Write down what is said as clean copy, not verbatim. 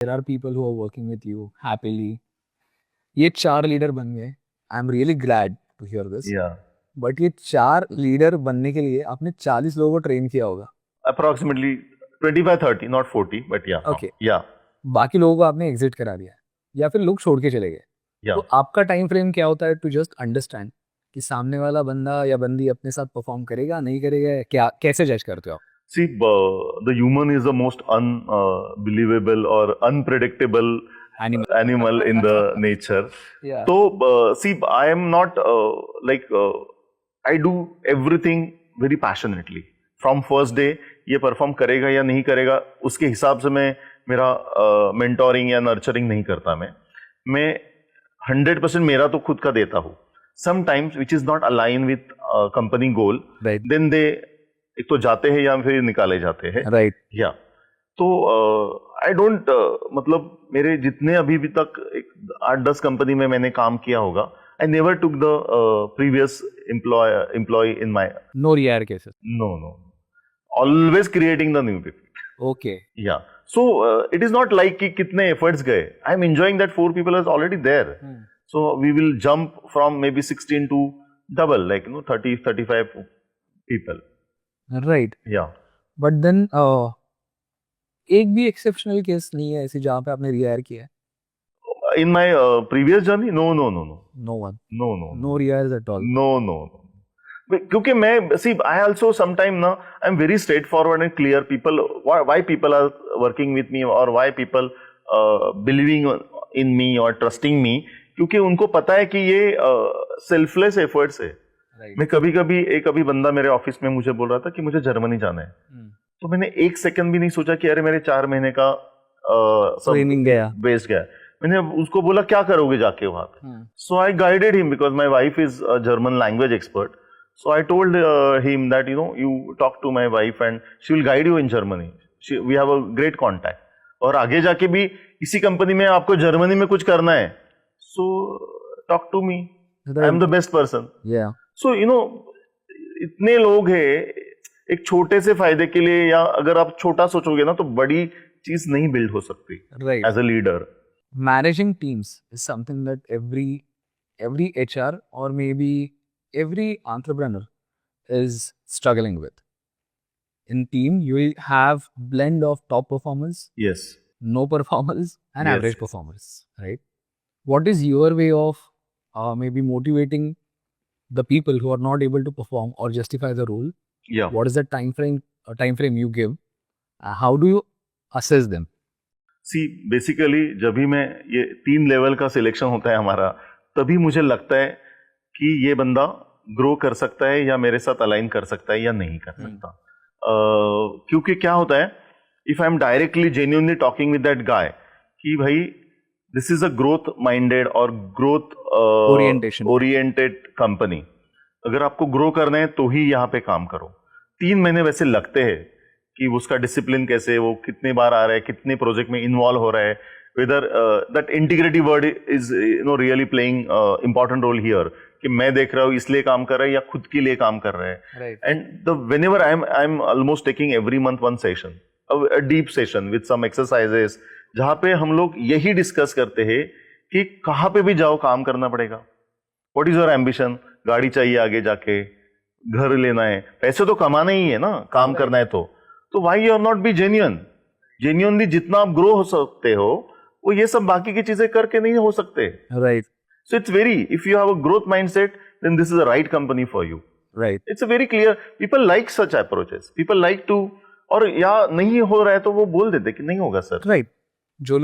There are people who are working with you happily. ये 4 leader बन गए. I am really glad to hear this. Yeah. But ये 4 leader बनने के लिए आपने 40 लोगों को ट्रेन किया होगा. Approximately 25-30, not 40, but yeah. Okay. Yeah. बाकी लोगों को आपने एग्जिट करा दिया या फिर लोग छोड़ के चले गए. Yeah. तो आपका टाइम फ्रेम क्या होता है टू जस्ट अंडरस्टैंड कि सामने वाला बंदा या बंदी अपने साथ परफॉर्म करेगा नहीं करेगा, क्या कैसे जज करते हो आप? See, the human is the most unbelievable or unpredictable animal in the nature. Yeah. So, see, I am not I do everything very passionately. From first day, ये परफॉर्म करेगा या नहीं करेगा उसके हिसाब से मैं मेरा मेंटोरिंग या नर्चरिंग नहीं करता. मैं 100% मेरा तो खुद का देता हूँ. Sometimes which is not aligned with company goal, Right. then they एक तो जाते हैं या फिर निकाले जाते हैं. राइट. या तो आई डोंट मतलब मेरे जितने अभी भी तक 8-10 कंपनी में मैंने काम किया होगा, I never took the previous employ in my. No rehire cases. No always creating the new people. Okay. Yeah so it is not like कि कितने एफर्ट्स गए. I am enjoying that 4 people is already there. So we will jump from maybe 16 to double, like 30-35 people. Right. Yeah but then एक भी exceptional case नहीं है ऐसी जहाँ पे आपने रिहायर किया है? in my previous journey, no. No one. No. No rehires at all. No. क्योंकि मैं see, I also sometime now I'm very straightforward and clear. People, why people are working with me or why people believing in me or trusting me, क्योंकि उनको पता है कि ये selfless efforts है. मैं कभी बंदा मेरे ऑफिस में मुझे बोल रहा था कि मुझे जर्मनी जाना है. तो मैंने 1 सेकंड भी नहीं सोचा कि अरे मेरे 4 महीने का ट्रेनिंग गया. वेस्ट गया. मैंने उसको बोला क्या करोगे जाके वहां पे. So I guided him because my wife is German language expert. So I told him that you talk to my wife and she will guide you in Germany. We have a great contact. और आगे जाके भी इसी company में आपको Germany में कुछ करना है, so talk to me. I am the best person. So इतने लोग हैं एक छोटे से फायदे के लिए, या अगर आप छोटा सोचोगे ना तो बड़ी चीज नहीं बिल्ड हो सकती. Right. As a leader, Managing teams is something that every HR or maybe every entrepreneur is struggling with. In team, you will have blend of top performers, yes, no performers, and Yes. average performers. Right? What is your way of maybe motivating the people who are not able to perform or justify the role? yeah. What is the time frame you give? How do you assess them? See basically जब भी मैं ये 3 level का selection होता है हमारा, तभी मुझे लगता है कि ये बंदा ग्रो कर सकता है या मेरे साथ अलाइन कर सकता है या नहीं कर सकता. क्योंकि क्या होता है, if I am directly genuinely talking with that guy कि भाई this is a growth minded और ग्रोथ ओरिएंटेड कंपनी, अगर आपको ग्रो करना है तो ही यहाँ पे काम करो. 3 महीने वैसे लगते हैं कि उसका डिसिप्लिन कैसे, वो कितने बार आ रहा है, कितने प्रोजेक्ट में इन्वॉल्व हो रहा है, whether that integrity word is really playing important role here, कि मैं देख रहा हूँ इसलिए काम कर रहा है या खुद के लिए काम कर रहा है. And whenever I am almost taking every month 1 session, a deep session with some exercises, जहाँ पे हम लोग यही डिस्कस करते हैं कि कहाँ पे भी जाओ काम करना पड़ेगा. What is your ambition? गाड़ी चाहिए आगे जाके, घर लेना है, पैसे तो कमाना ही है ना, काम करना है तो why you are not be genuinely जितना आप ग्रो हो सकते हो, वो ये सब बाकी की चीजें करके नहीं हो सकते. Right. So it's very, if you have a growth mindset, then this is a right company for you. Right. It's a very clear. People like such approaches. People like to, और या नहीं हो रहा है तो वो बोल देते कि नहीं होगा सर. राइट. जो